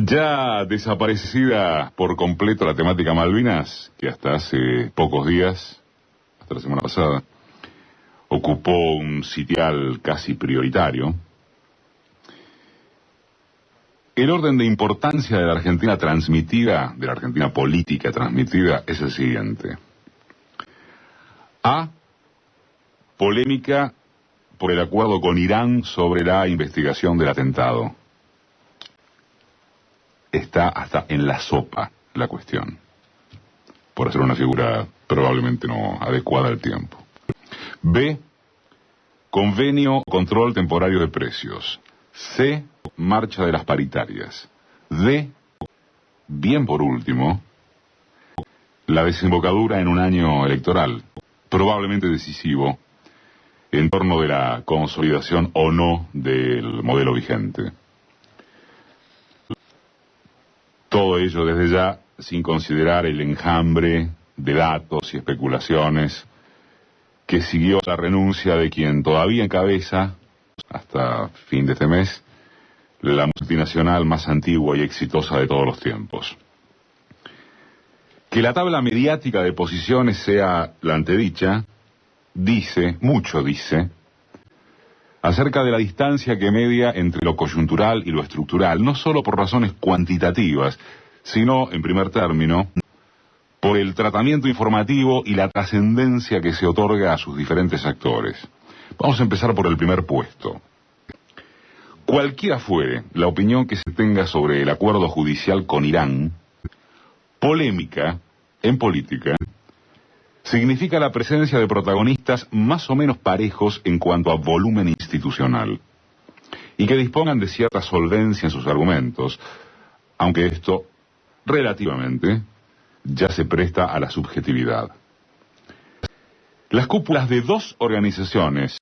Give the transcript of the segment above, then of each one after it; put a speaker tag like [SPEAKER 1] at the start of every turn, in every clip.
[SPEAKER 1] Ya desaparecida por completo la temática Malvinas, que hasta hace pocos días, hasta la semana pasada, ocupó un sitial casi prioritario. El orden de importancia de la Argentina transmitida, de la Argentina política transmitida, es el siguiente. A. Polémica por el acuerdo con Irán sobre la investigación del atentado. Está hasta en la sopa la cuestión, por hacer una figura probablemente no adecuada al tiempo. B. Convenio control temporario de precios. C. Marcha de las paritarias. D. Bien por último, la desembocadura en un año electoral, probablemente decisivo, en torno de la consolidación o no del modelo vigente. Todo ello desde ya sin considerar el enjambre de datos y especulaciones que siguió la renuncia de quien todavía encabeza, hasta fin de este mes, la multinacional más antigua y exitosa de todos los tiempos. Que la tabla mediática de posiciones sea la antedicha, mucho dice, acerca de la distancia que media entre lo coyuntural y lo estructural, no solo por razones cuantitativas, sino, en primer término, por el tratamiento informativo y la trascendencia que se otorga a sus diferentes actores. Vamos a empezar por el primer puesto. Cualquiera fuere la opinión que se tenga sobre el acuerdo judicial con Irán, polémica, en política, significa la presencia de protagonistas más o menos parejos en cuanto a volumen institucional, y que dispongan de cierta solvencia en sus argumentos, aunque esto, relativamente, ya se presta a la subjetividad. Las cúpulas de dos organizaciones,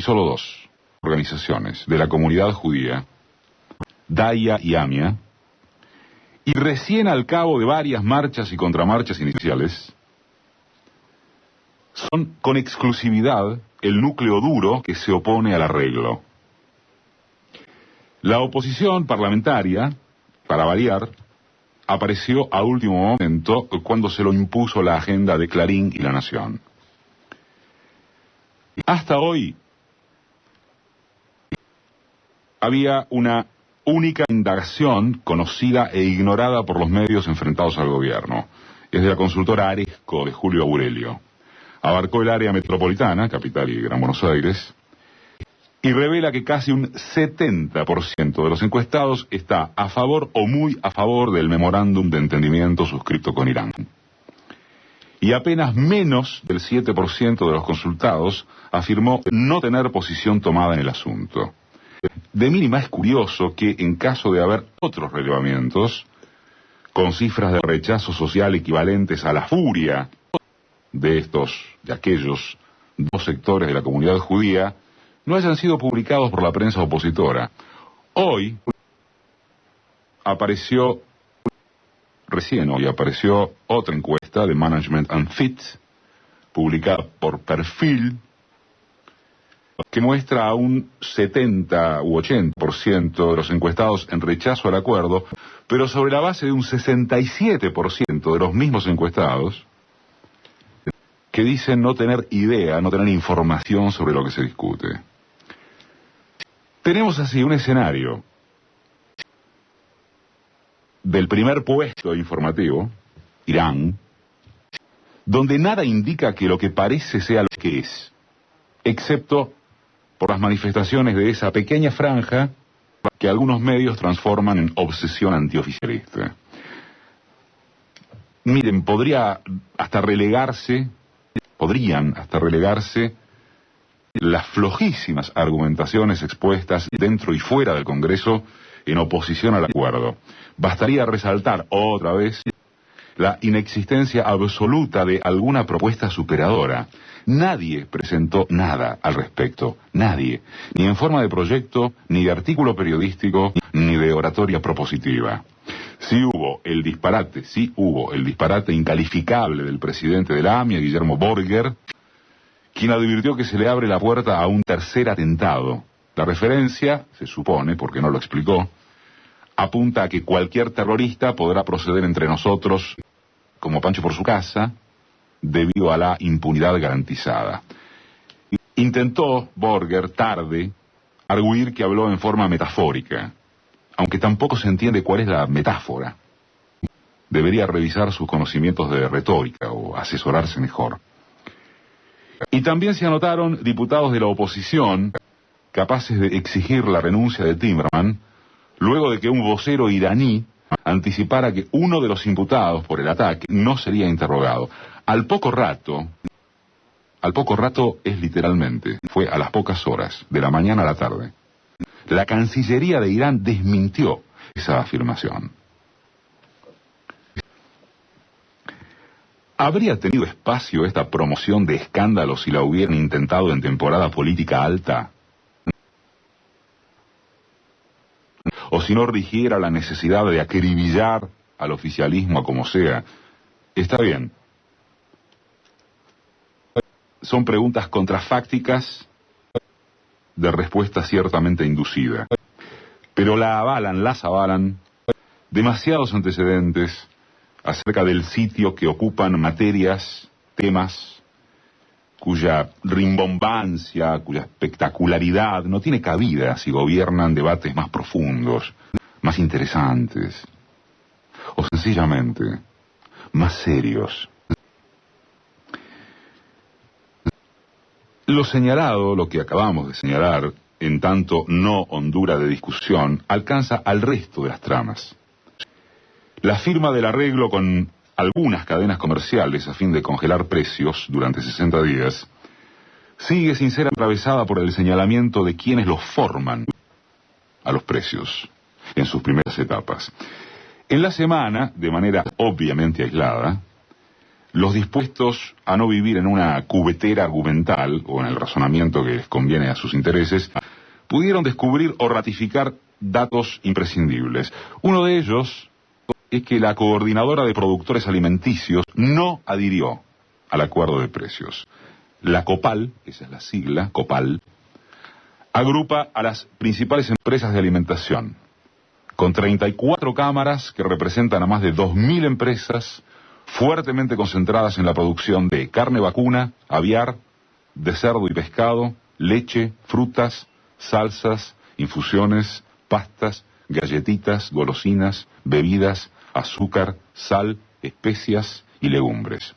[SPEAKER 1] solo dos organizaciones de la comunidad judía, Daya y Amia, y recién al cabo de varias marchas y contramarchas iniciales, son con exclusividad el núcleo duro que se opone al arreglo. La oposición parlamentaria, para variar, apareció a último momento cuando se lo impuso la agenda de Clarín y La Nación. Hasta hoy había una única indagación conocida e ignorada por los medios enfrentados al gobierno. Es de la consultora Aresco de Julio Aurelio. Abarcó el área metropolitana, capital y Gran Buenos Aires, y revela que casi un 70% de los encuestados está a favor o muy a favor del memorándum de entendimiento suscrito con Irán. Y apenas menos del 7% de los consultados afirmó no tener posición tomada en el asunto. De mínima es curioso que, en caso de haber otros relevamientos, con cifras de rechazo social equivalentes a la furia de aquellos dos sectores de la comunidad judía, no hayan sido publicados por la prensa opositora. Hoy apareció otra encuesta de Management and Fit, publicada por Perfil, que muestra a un 70 u 80% de los encuestados en rechazo al acuerdo, pero sobre la base de un 67% de los mismos encuestados que dicen no tener idea, no tener información sobre lo que se discute. Tenemos así un escenario del primer puesto informativo, Irán, donde nada indica que lo que parece sea lo que es, excepto por las manifestaciones de esa pequeña franja que algunos medios transforman en obsesión antioficialista. Miren, podrían hasta relegarse las flojísimas argumentaciones expuestas dentro y fuera del Congreso en oposición al acuerdo. Bastaría resaltar otra vez la inexistencia absoluta de alguna propuesta superadora. Nadie presentó nada al respecto, nadie, ni en forma de proyecto, ni de artículo periodístico, ni de oratoria propositiva. Sí hubo el disparate incalificable del presidente de la AMIA, Guillermo Borger, quien advirtió que se le abre la puerta a un tercer atentado. La referencia, se supone, porque no lo explicó, apunta a que cualquier terrorista podrá proceder entre nosotros como Pancho por su casa, debido a la impunidad garantizada. Intentó Borger, tarde, arguir que habló en forma metafórica, aunque tampoco se entiende cuál es la metáfora. Debería revisar sus conocimientos de retórica o asesorarse mejor. Y también se anotaron diputados de la oposición capaces de exigir la renuncia de Timmerman, luego de que un vocero iraní anticipara que uno de los imputados por el ataque no sería interrogado. Al poco rato es literalmente, fue a las pocas horas, de la mañana a la tarde, la Cancillería de Irán desmintió esa afirmación. ¿Habría tenido espacio esta promoción de escándalos si la hubieran intentado en temporada política alta? O si no rigiera la necesidad de acribillar al oficialismo como sea. Está bien. Son preguntas contrafácticas de respuesta ciertamente inducida. Pero las avalan demasiados antecedentes acerca del sitio que ocupan materias, temas, cuya rimbombancia, cuya espectacularidad no tiene cabida si gobiernan debates más profundos, más interesantes, o sencillamente más serios. Lo señalado, lo que acabamos de señalar, en tanto no hondura de discusión, alcanza al resto de las tramas. La firma del arreglo con algunas cadenas comerciales a fin de congelar precios durante 60 días sigue sin ser atravesada por el señalamiento de quienes los forman a los precios en sus primeras etapas. En la semana, de manera obviamente aislada, los dispuestos a no vivir en una cubetera argumental o en el razonamiento que les conviene a sus intereses, pudieron descubrir o ratificar datos imprescindibles. Uno de ellos es que la Coordinadora de Productores Alimenticios no adhirió al acuerdo de precios. La COPAL, esa es la sigla, COPAL, agrupa a las principales empresas de alimentación, con 34 cámaras que representan a más de 2.000 empresas fuertemente concentradas en la producción de carne vacuna, aviar, de cerdo y pescado, leche, frutas, salsas, infusiones, pastas, galletitas, golosinas, bebidas, azúcar, sal, especias y legumbres.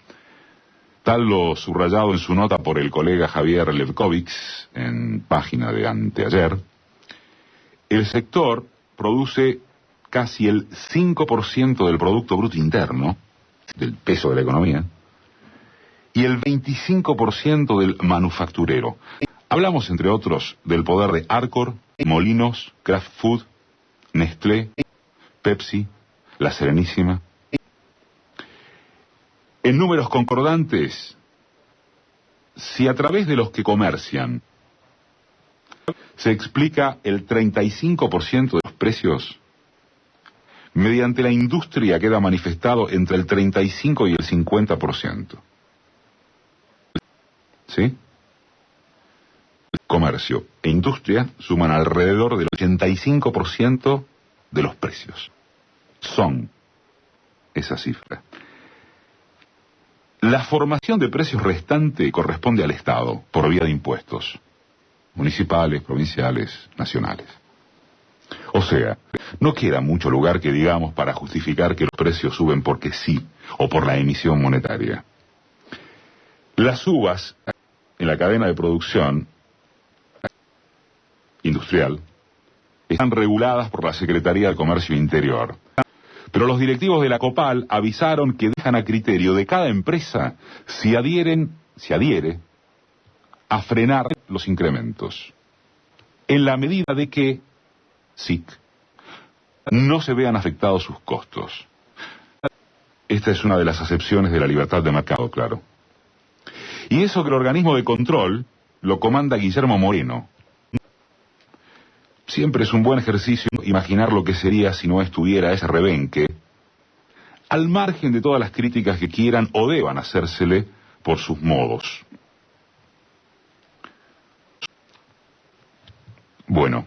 [SPEAKER 1] Tal lo subrayado en su nota por el colega Javier Levkovich en página de anteayer, el sector produce casi el 5% del Producto Bruto Interno, del peso de la economía, y el 25% del manufacturero. Hablamos, entre otros, del poder de Arcor, Molinos, Kraft Food, Nestlé, Pepsi, La Serenísima. En números concordantes, si a través de los que comercian se explica el 35% de los precios, mediante la industria queda manifestado entre el 35 y el 50%. ¿Sí? Comercio e industria suman alrededor del 85% de los precios. Son esa cifra. La formación de precios restante corresponde al Estado, por vía de impuestos, municipales, provinciales, nacionales. O sea, no queda mucho lugar que digamos para justificar que los precios suben porque sí, o por la emisión monetaria. Las subas en la cadena de producción industrial están reguladas por la Secretaría de Comercio Interior. Pero los directivos de la COPAL avisaron que dejan a criterio de cada empresa si adhiere a frenar los incrementos, en la medida de que SIC no se vean afectados sus costos. Esta es una de las acepciones de la libertad de mercado, claro. Y eso que el organismo de control lo comanda Guillermo Moreno. Siempre es un buen ejercicio imaginar lo que sería si no estuviera ese rebenque, al margen de todas las críticas que quieran o deban hacérsele por sus modos. Bueno,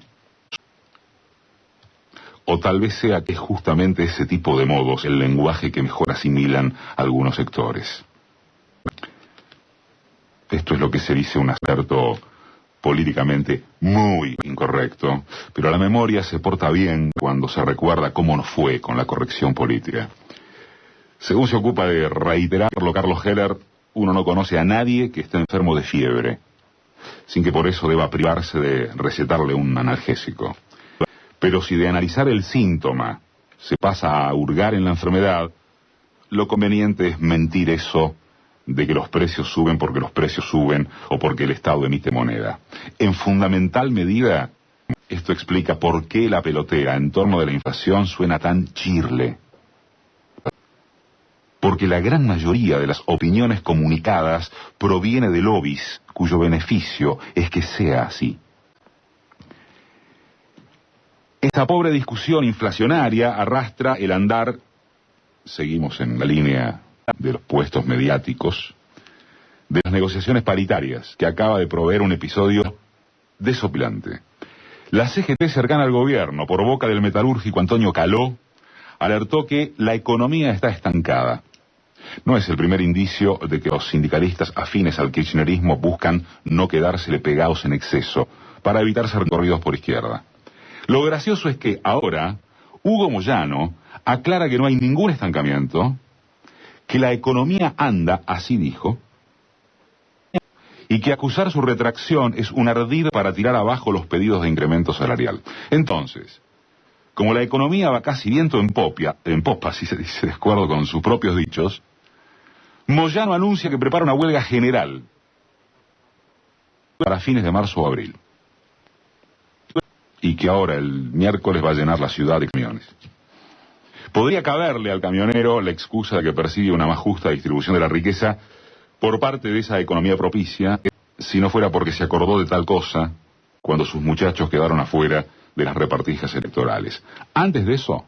[SPEAKER 1] O tal vez sea que es justamente ese tipo de modos el lenguaje que mejor asimilan algunos sectores. Esto es lo que se dice un acerto políticamente muy incorrecto, pero la memoria se porta bien cuando se recuerda cómo nos fue con la corrección política. Según se ocupa de reiterarlo Carlos Heller, uno no conoce a nadie que esté enfermo de fiebre, sin que por eso deba privarse de recetarle un analgésico. Pero si de analizar el síntoma se pasa a hurgar en la enfermedad, lo conveniente es mentir eso de que los precios suben porque los precios suben o porque el Estado emite moneda. En fundamental medida, esto explica por qué la pelotera en torno de la inflación suena tan chirle. Porque la gran mayoría de las opiniones comunicadas proviene de lobbies cuyo beneficio es que sea así. Esta pobre discusión inflacionaria arrastra el andar, seguimos en la línea de los puestos mediáticos, de las negociaciones paritarias, que acaba de proveer un episodio desopilante. La CGT cercana al gobierno, por boca del metalúrgico Antonio Caló, alertó que la economía está estancada. No es el primer indicio de que los sindicalistas afines al kirchnerismo buscan no quedársele pegados en exceso, para evitar ser recorridos por izquierda. Lo gracioso es que ahora Hugo Moyano aclara que no hay ningún estancamiento, que la economía anda, así dijo, y que acusar su retracción es un ardid para tirar abajo los pedidos de incremento salarial. Entonces, como la economía va casi viento en popa, si se dice de acuerdo con sus propios dichos, Moyano anuncia que prepara una huelga general para fines de marzo o abril. Y que ahora, el miércoles, va a llenar la ciudad de camiones. Podría caberle al camionero la excusa de que persigue una más justa distribución de la riqueza por parte de esa economía propicia, si no fuera porque se acordó de tal cosa cuando sus muchachos quedaron afuera de las repartijas electorales. Antes de eso,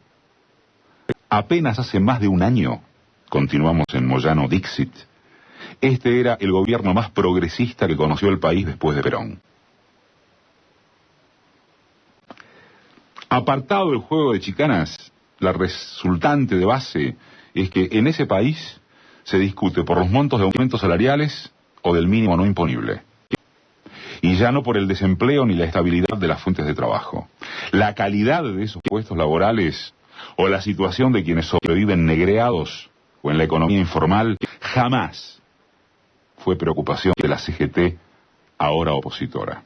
[SPEAKER 1] apenas hace más de un año, continuamos en Moyano Dixit, este era el gobierno más progresista que conoció el país después de Perón. Apartado el juego de chicanas, la resultante de base es que en ese país se discute por los montos de aumentos salariales o del mínimo no imponible. Y ya no por el desempleo ni la estabilidad de las fuentes de trabajo. La calidad de esos puestos laborales o la situación de quienes sobreviven negreados o en la economía informal jamás fue preocupación de la CGT, ahora opositora.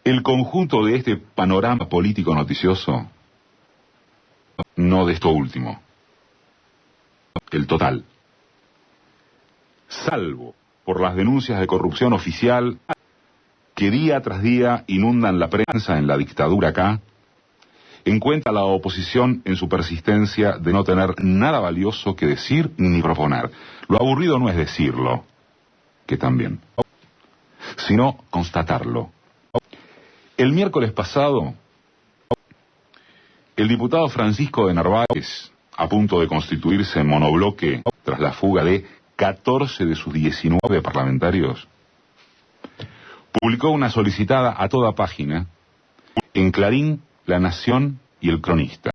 [SPEAKER 1] El conjunto de este panorama político noticioso, no de esto último, el total, salvo por las denuncias de corrupción oficial que día tras día inundan la prensa en la dictadura acá, encuentra la oposición en su persistencia de no tener nada valioso que decir ni proponer. Lo aburrido no es decirlo, que también, sino constatarlo. El miércoles pasado, el diputado Francisco de Narváez, a punto de constituirse en monobloque tras la fuga de 14 de sus 19 parlamentarios, publicó una solicitada a toda página en Clarín, La Nación y El Cronista,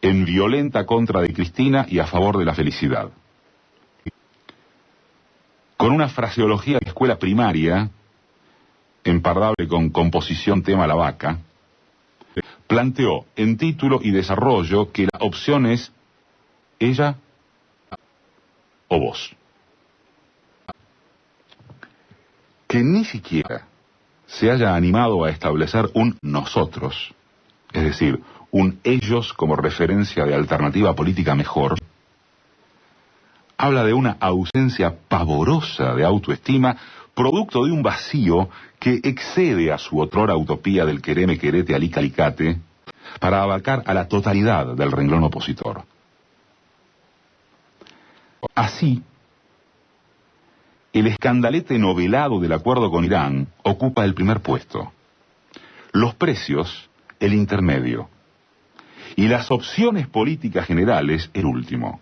[SPEAKER 1] en violenta contra de Cristina y a favor de la felicidad. Con una fraseología de escuela primaria, empardable con composición tema la vaca, planteó en título y desarrollo que la opción es ella o vos. Que ni siquiera se haya animado a establecer un nosotros, es decir, un ellos como referencia de alternativa política mejor, habla de una ausencia pavorosa de autoestima, producto de un vacío que excede a su otrora utopía del quereme querete alica alicate, para abarcar a la totalidad del renglón opositor. Así, el escandalete novelado del acuerdo con Irán ocupa el primer puesto, los precios el intermedio y las opciones políticas generales el último.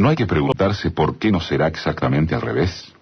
[SPEAKER 1] ¿No hay que preguntarse por qué no será exactamente al revés?